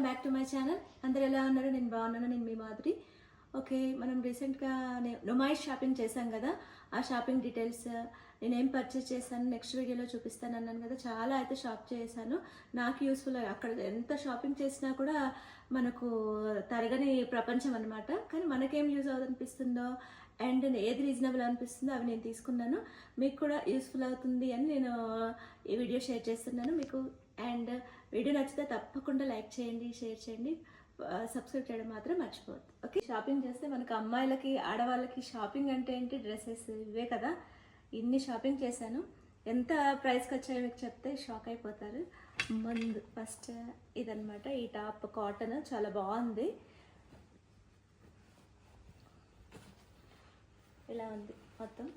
Welcome back to my channel. అందరు ఎలా ఉన్నారు? నేను బాగున్నాను. నేను మీ మాధురి. ఓకే, మనం రీసెంట్గా నుమాయిష్ షాపింగ్ చేశాం కదా, ఆ షాపింగ్ డీటెయిల్స్ నేనేం పర్చేస్ చేశాను నెక్స్ట్ వీడియోలో చూపిస్తాను అన్నాను కదా. చాలా అయితే షాప్ చేశాను, నాకు యూస్ఫుల్. అక్కడ ఎంత షాపింగ్ చేసినా కూడా మనకు తరగని ప్రపంచం అనమాట. కానీ మనకేం యూజ్ అనిపిస్తుందో అండ్ ఏది రీజనబుల్ అనిపిస్తుందో అవి నేను తీసుకున్నాను. మీకు కూడా యూస్ఫుల్ అవుతుంది అని నేను ఈ వీడియో షేర్ చేస్తున్నాను మీకు. అండ్ వీడియో నచ్చితే తప్పకుండా లైక్ చేయండి, షేర్ చేయండి, సబ్స్క్రైబ్ చేయడం మాత్రం మర్చిపోవద్దు. ఓకే, షాపింగ్ చేస్తే మనకు అమ్మాయిలకి ఆడవాళ్ళకి షాపింగ్ అంటే ఏంటి? డ్రెస్సెస్ ఇవే కదా. ఇన్ని షాపింగ్ చేశాను. ఎంత ప్రైస్కి వచ్చాయో మీకు చెప్తే షాక్ అయిపోతారు. ముందు ఫస్ట్ ఇదనమాట, ఈ టాప్ కాటన్ చాలా బాగుంది. ఇలా ఉంది మొత్తం.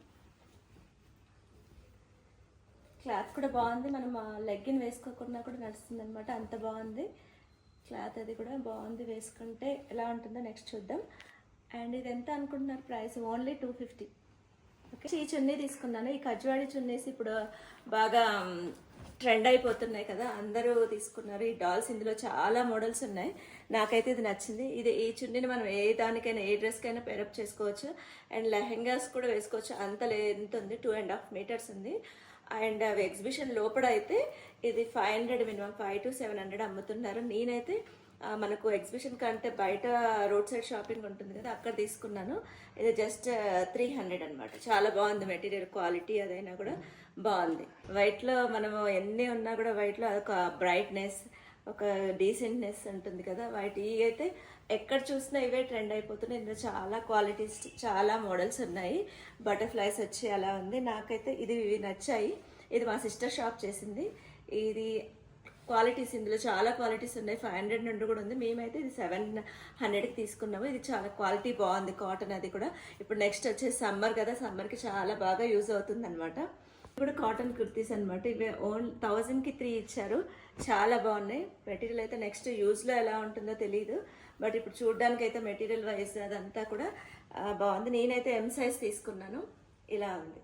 క్లాత్ కూడా బాగుంది, మనం లెగ్గిన్ వేసుకోకుండా కూడా నడుస్తుంది అనమాట, అంత బాగుంది క్లాత్. అది కూడా బాగుంది, వేసుకుంటే ఎలా ఉంటుందో నెక్స్ట్ చూద్దాం. అండ్ ఇది ఎంత అనుకుంటున్నారు ప్రైస్? ఓన్లీ 250. ఓకే, ఈ చున్నీ తీసుకున్నాను. ఈ కజ్వాడి చున్నీస్ ఇప్పుడు బాగా ట్రెండ్ అయిపోతున్నాయి కదా, అందరూ తీసుకున్నారు ఈ డాల్స్. ఇందులో చాలా మోడల్స్ ఉన్నాయి, నాకైతే ఇది నచ్చింది. ఈ చున్నీని మనం ఏ దానికైనా, ఏ డ్రెస్కైనా పేరప్ చేసుకోవచ్చు. అండ్ లెహెంగాస్ కూడా వేసుకోవచ్చు. అంత లెంత్ ఉంది, 2.5 meters ఉంది. అండ్ అవి ఎగ్జిబిషన్ లోపల అయితే ఇది 500, మినిమం 500 to 700 అమ్ముతున్నారు. నేనైతే మనకు ఎగ్జిబిషన్ కంటే బయట రోడ్ సైడ్ షాపింగ్ ఉంటుంది కదా, అక్కడ తీసుకున్నాను. ఇది జస్ట్ 300 అనమాట. చాలా బాగుంది మెటీరియల్, క్వాలిటీ అదైనా కూడా బాగుంది. వైట్లో మనము ఎన్ని ఉన్నా కూడా వైట్లో అదొక బ్రైట్నెస్, ఒక డీసెంట్నెస్ ఉంటుంది కదా. వాటి అయితే ఎక్కడ చూసినా ఇవే ట్రెండ్ అయిపోతున్నాయి. ఇందులో చాలా క్వాలిటీస్, చాలా మోడల్స్ ఉన్నాయి. బటర్ఫ్లైస్ వచ్చి అలా ఉంది. నాకైతే ఇవి నచ్చాయి. ఇది మా సిస్టర్ షాప్ చేసింది. ఇది క్వాలిటీస్, ఇందులో చాలా క్వాలిటీస్ ఉన్నాయి. 500 నుండి కూడా ఉంది. మేమైతే ఇది 700కి తీసుకున్నాము. ఇది చాలా క్వాలిటీ బాగుంది, కాటన్. అది కూడా ఇప్పుడు నెక్స్ట్ వచ్చేసి సమ్మర్ కదా, సమ్మర్కి చాలా బాగా యూజ్ అవుతుంది అనమాట. ఇప్పుడు కాటన్ కుర్తీస్ అనమాట. ఇవి 1000కి 3 ఇచ్చారు. చాలా బాగున్నాయి. మెటీరియల్ అయితే నెక్స్ట్ యూజ్లో ఎలా ఉంటుందో తెలియదు, బట్ ఇప్పుడు చూడడానికి అయితే మెటీరియల్ వైజ్ అదంతా కూడా బాగుంది. నేనైతే M సైజ్ తీసుకున్నాను. ఇలా ఉంది,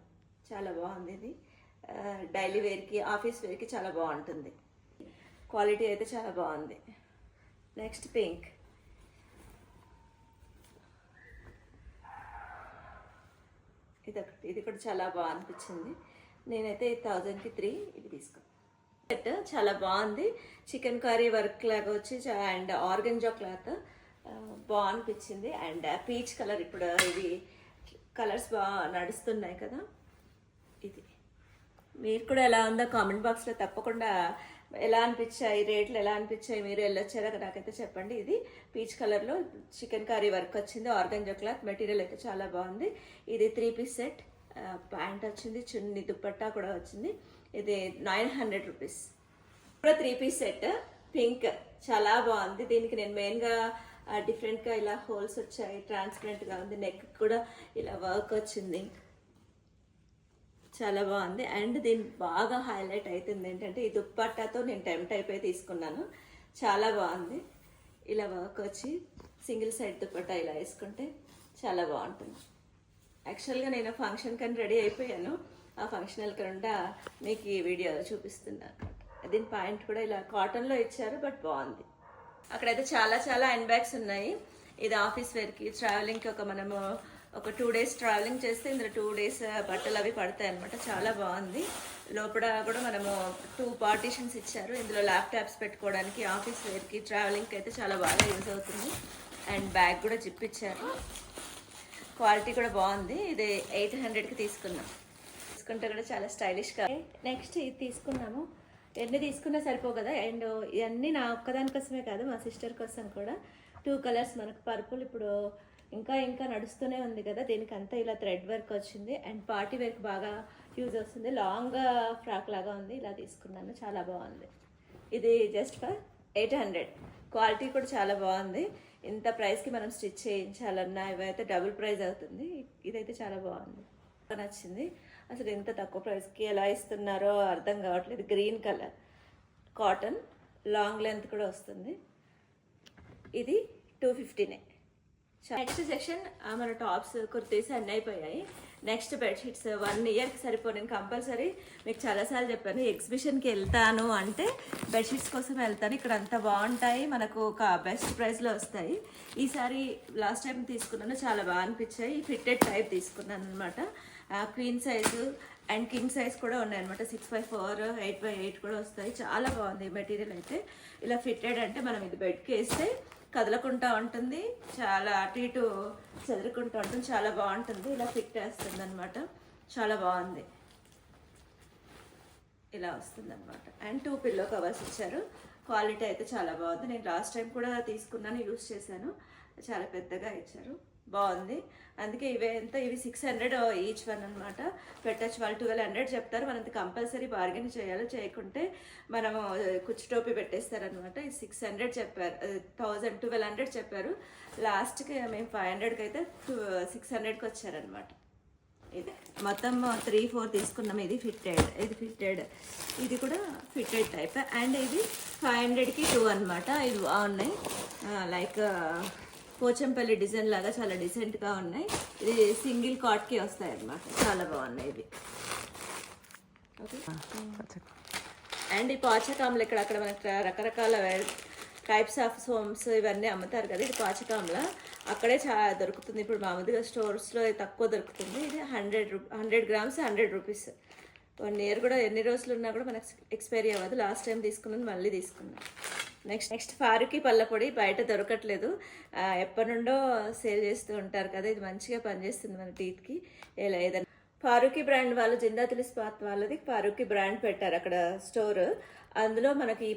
చాలా బాగుంది. ఇది డైలీ వేర్కి, ఆఫీస్ వేర్కి చాలా బాగుంటుంది. క్వాలిటీ అయితే చాలా బాగుంది. Next pink. ఇది కూడా చాలా బాగా అనిపించింది. నేనైతే 1000కి 3 ఇది తీసుకున్నాను. సెట్ చాలా బాగుంది. చికెన్ కర్రీ వర్క్ లాగా వచ్చి అండ్ ఆర్గంజా క్లాత్ బాగా అనిపించింది. అండ్ పీచ్ కలర్, ఇప్పుడు ఇవి కలర్స్ బాగా నడుస్తున్నాయి కదా. ఇది మీరు కూడా ఎలా ఉందో కామెంట్ బాక్స్లో తప్పకుండా ఎలా అనిపించాయి, రేట్లు ఎలా అనిపించాయి, మీరు వెళ్ళొచ్చారా నాకైతే చెప్పండి. ఇది పీచ్ కలర్లో చికెన్ కర్రీ వర్క్ వచ్చింది, ఆర్గంజా క్లాత్. మెటీరియల్ అయితే చాలా బాగుంది. ఇది 3 piece సెట్. ప్యాంట్ వచ్చింది, చున్నీ, దుప్పట్టా కూడా వచ్చింది. ఇది 900 rupees. కూడా 3 piece సెట్. పింక్ చాలా బాగుంది. దీనికి నేను మెయిన్గా డిఫరెంట్గా ఇలా హోల్స్ వచ్చాయి, ట్రాన్స్పరెంట్గా ఉంది. నెక్ కూడా ఇలా వర్క్ వచ్చింది, చాలా బాగుంది. అండ్ దీని బాగా హైలైట్ అవుతుంది ఏంటంటే, ఈ దుప్పట్టాతో నేను టెంప్ట్ అయిపోయి తీసుకున్నాను. చాలా బాగుంది. ఇలా వర్క్ వచ్చి సింగిల్ సైడ్ దుప్పట్టా ఇలా వేసుకుంటే చాలా బాగుంటుంది. యాక్చువల్గా నేను ఫంక్షన్ కానీ రెడీ అయిపోయాను. ఆ ఫంక్షన్ వెళ్ళకుండా మీకు ఈ వీడియో చూపిస్తున్నాను. దీని పాయింట్ కూడా ఇలా కాటన్లో ఇచ్చారు, బట్ బాగుంది. అక్కడైతే చాలా చాలా హ్యాండ్ బ్యాగ్స్ ఉన్నాయి. ఇది ఆఫీస్ వేర్కి, ట్రావెలింగ్కి. మనము ఒక 2 days ట్రావెలింగ్ చేస్తే ఇందులో 2 days బట్టలు అవి పడతాయి అనమాట. చాలా బాగుంది. లోపల కూడా మనము 2 partitions ఇచ్చారు. ఇందులో ల్యాప్టాప్స్ పెట్టుకోవడానికి, ఆఫీస్ వేర్కి, ట్రావెలింగ్కి అయితే చాలా బాగా యూజ్ అవుతుంది. అండ్ బ్యాగ్ కూడా జిప్ ఇచ్చారు. క్వాలిటీ కూడా బాగుంది. ఇది 800కి తీసుకున్నాం. తీసుకుంటే కూడా చాలా స్టైలిష్గా. నెక్స్ట్ ఇది తీసుకున్నాము. ఎన్ని తీసుకున్నా సరిపో కదా. అండ్ ఇవన్నీ నా ఒక్కదానికోసమే కాదు, మా సిస్టర్ కోసం కూడా. 2 colors మనకు పర్పుల్ ఇప్పుడు ఇంకా ఇంకా నడుస్తూనే ఉంది కదా. దీనికి అంతా ఇలా థ్రెడ్ వర్క్ వచ్చింది. అండ్ పార్టీ వేర్కి బాగా యూజ్ వస్తుంది. లాంగ్ ఫ్రాక్ లాగా ఉంది. ఇలా తీసుకున్నాను, చాలా బాగుంది. ఇది జస్ట్ ఫర్ 800. క్వాలిటీ కూడా చాలా బాగుంది. ఇంత ప్రైస్కి మనం స్టిచ్ చేయించాలన్నా ఇవైతే డబుల్ ప్రైస్ అవుతుంది. ఇదైతే చాలా బాగుంది, నచ్చింది. అసలు ఇంత తక్కువ ప్రైస్కి ఎలా ఇస్తున్నారో అర్థం కావట్లేదు. Green colour cotton, long length కూడా వస్తుంది. ఇది 250. నెక్స్ట్ సెక్షన్ మన టాప్స్, కుర్తీస్ అన్నీ అయిపోయాయి. నెక్స్ట్ బెడ్షీట్స్ 1 ఇయర్కి సరిపో. నేను కంపల్సరీ మీకు చాలాసార్లు చెప్పాను, ఎగ్జిబిషన్కి వెళ్తాను అంటే బెడ్షీట్స్ కోసం వెళ్తాను. ఇక్కడ అంత బాగుంటాయి, మనకు ఒక బెస్ట్ ప్రైస్లో వస్తాయి. ఈసారి లాస్ట్ టైం తీసుకున్నాను, చాలా బాగా అనిపించాయి. ఫిట్టెడ్ టైప్ తీసుకున్నాను అనమాట. Queen size and king size కూడా ఉన్నాయన్నమాట. 6x4, 8x8 కూడా వస్తాయి. చాలా బాగుంది మెటీరియల్ అయితే. ఇలా ఫిట్టెడ్ అంటే మనం ఇది బెడ్కి వేస్తే కదలకుంటా ఉంటుంది, చాలా అటు ఇటు చదురుకుంటూ ఉంటుంది, చాలా బాగుంటుంది. ఇలా ఫిట్ వేస్తుంది అనమాట, చాలా బాగుంది. ఇలా వస్తుంది అనమాట. అండ్ 2 పిల్లో కవర్స్ ఇచ్చారు. క్వాలిటీ అయితే చాలా బాగుంది. నేను లాస్ట్ టైం కూడా తీసుకున్నాను, యూస్ చేశాను. చాలా పెద్దగా ఇచ్చారు, బాగుంది. అందుకే ఇవి 600 ఈచ్ వన్ అనమాట. పెట్టచ్చు. వాళ్ళు 1200 చెప్తారు. మనం కంపల్సరీ బార్గెన్ చేయాలి, చేయకుంటే మనము కుచ్చు టోపీ పెట్టేస్తారనమాట. ఇది 600 చెప్పారు, 1200 చెప్పారు. లాస్ట్కి మేము 500కి అయితే 600కి వచ్చారనమాట. ఇది మొత్తం 3-4 తీసుకున్నాం. ఇది ఫిట్టెడ్, ఇది కూడా ఫిట్టెడ్ టైప్. అండ్ ఇది 500కి 2 అనమాట. ఇది బాగున్నాయి, లైక్ పోచంపల్లి డిజైన్ లాగా చాలా డీసెంట్గా ఉన్నాయి. ఇది సింగిల్ కాట్కి వస్తాయి అన్నమాట, చాలా బాగున్నాయి ఇవి. ఓకే. అండ్ ఈ పాచకాంలు అక్కడ మనకి రకరకాల టైప్స్ ఆఫ్ సోమ్స్ ఇవన్నీ అమ్ముతారు కదా. ఇది పాచకాంల అక్కడే చాలా దొరుకుతుంది. ఇప్పుడు మామూలుగా స్టోర్స్లో తక్కువ దొరుకుతుంది. ఇది 100 గ్రామ్స్ 100 రూపీస్. 1 ఇయర్ కూడా ఎన్ని రోజులు ఉన్నా కూడా మనకు ఎక్స్పైరీ అవ్వదు. లాస్ట్ టైం తీసుకున్నాను, మళ్ళీ తీసుకున్నాను. నెక్స్ట్ ఫారూకి పళ్ళ పొడి బయట దొరకట్లేదు, ఎప్పటి నుండో సేల్ చేస్తూ ఉంటారు కదా. ఇది మంచిగా పనిచేస్తుంది మన టీత్కి. ఏదైనా ఫారూకి బ్రాండ్ వాళ్ళు, జిందాల్ ఇస్పాత్ వాళ్ళది ఫారూకి బ్రాండ్ పెట్టారు అక్కడ స్టోర్. అందులో మనకి ఈ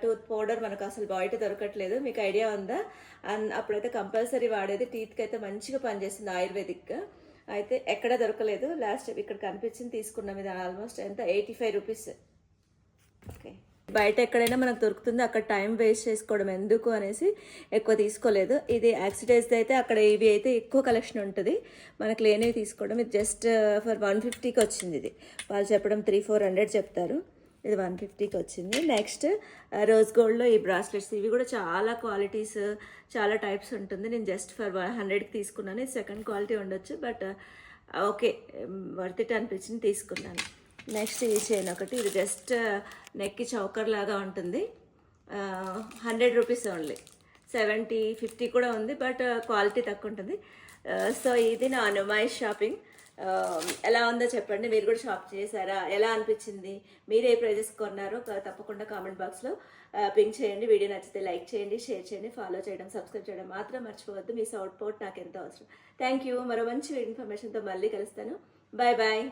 టూత్ పౌడర్ మనకు అసలు బయట దొరకట్లేదు. మీకు ఐడియా ఉందా? అప్పుడైతే కంపల్సరీ వాడేది, టీత్కి అయితే మంచిగా పనిచేస్తుంది, ఆయుర్వేదిక్గా. అయితే ఎక్కడ దొరకలేదు. లాస్ట్ ఇక్కడ కనిపించింది, తీసుకున్నాం. ఇది ఆల్మోస్ట్ ఎంత 85 రూపీస్. ఓకే. బయట ఎక్కడైనా మనకు దొరుకుతుంది, అక్కడ టైం వేస్ట్ చేసుకోవడం ఎందుకు అనేసి ఎక్కువ తీసుకోలేదు. ఇది యాక్సిడైజ్ది అయితే అక్కడ ఇవి అయితే ఎక్కువ కలెక్షన్ ఉంటుంది, మనకు లేనివి తీసుకోవడం. ఇది జస్ట్ ఫర్ 150కి వచ్చింది. ఇది వాళ్ళు చెప్పడం 300-400 చెప్తారు, ఇది 150కి వచ్చింది. నెక్స్ట్ రోజ్ గోల్డ్లో ఈ బ్రాస్లెట్స్, ఇవి కూడా చాలా క్వాలిటీస్, చాలా టైప్స్ ఉంటుంది. నేను జస్ట్ ఫర్ 100కి తీసుకున్నాను. ఇది సెకండ్ క్వాలిటీ ఉండొచ్చు, బట్ ఓకే, వర్త్ ఇట్ అనిపించింది, తీసుకున్నాను. నెక్స్ట్ ఈ చైన్ ఒకటి, ఇది జస్ట్ నెక్కి చౌకర్ లాగా ఉంటుంది. 100 రూపీస్ ఓన్లీ. 70-50 కూడా ఉంది, బట్ క్వాలిటీ తక్కువ ఉంటుంది. సో ఇది నా అనుమాయిష్ షాపింగ్. ఎలా ఉందో చెప్పండి, మీరు కూడా షాప్ చేశారా, ఎలా అనిపించింది, మీరు ఏ ప్రైజెస్ కొన్నారో తప్పకుండా కామెంట్ బాక్స్లో పింక్ చేయండి. వీడియో నచ్చితే లైక్ చేయండి, షేర్ చేయండి, ఫాలో చేయడం, సబ్స్క్రైబ్ చేయడం మాత్రం మర్చిపోవద్దు. మీ సపోర్ట్ నాకు ఎంతో అవసరం. Thank you. మరో మంచి ఇన్ఫర్మేషన్తో మళ్ళీ కలుస్తాను. Bye bye.